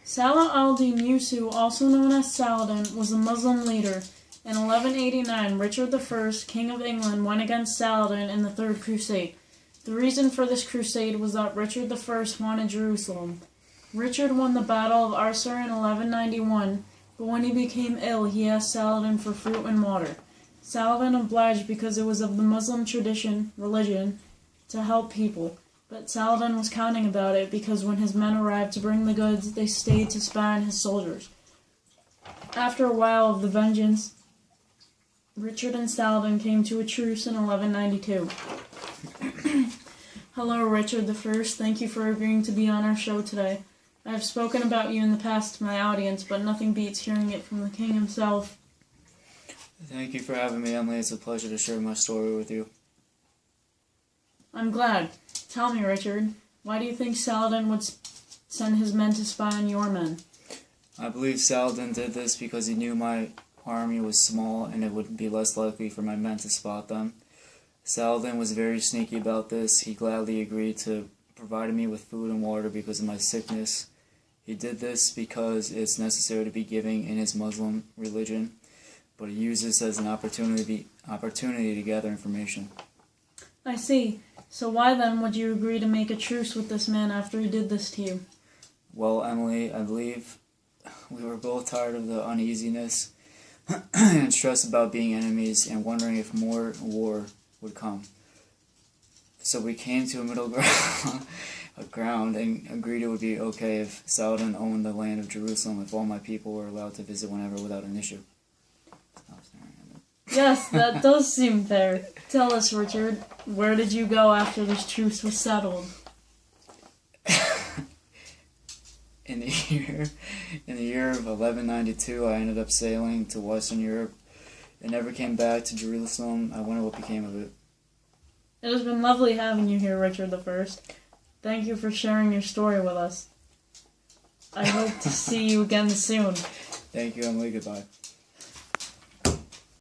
Salah al-Din Yusuf, also known as Saladin, was a Muslim leader. In 1189, Richard I, King of England, went against Saladin in the Third Crusade. The reason for this crusade was that Richard I wanted Jerusalem. Richard won the Battle of Arcer in 1191, but when he became ill, he asked Saladin for fruit and water. Saladin obliged because it was of the Muslim religion, to help people. But Saladin was counting about it because when his men arrived to bring the goods, they stayed to spy on his soldiers. After a while of the vengeance, Richard and Saladin came to a truce in 1192. Hello, Richard I. Thank you for agreeing to be on our show today. I have spoken about you in the past to my audience, but nothing beats hearing it from the king himself. Thank you for having me, Emily. It's a pleasure to share my story with you. I'm glad. Tell me, Richard, why do you think Saladin would send his men to spy on your men? I believe Saladin did this because he knew my army was small and it would be less likely for my men to spot them. Saladin was very sneaky about this. He gladly agreed to provide me with food and water because of my sickness. He did this because it's necessary to be giving in his Muslim religion, but he used this as an opportunity to gather information. I see. So why then would you agree to make a truce with this man after he did this to you? Well, Emily, I believe we were both tired of the uneasiness and stress about being enemies and wondering if more war would come. So we came to a middle ground and agreed it would be okay if Saladin owned the land of Jerusalem if all my people were allowed to visit whenever without an issue. Yes, that does seem fair. Tell us, Richard, where did you go after this truce was settled? In the year of 1192, I ended up sailing to Western Europe and never came back to Jerusalem. I wonder what became of it. It has been lovely having you here, Richard I. Thank you for sharing your story with us. I hope to see you again soon. Thank you, Emily. Goodbye.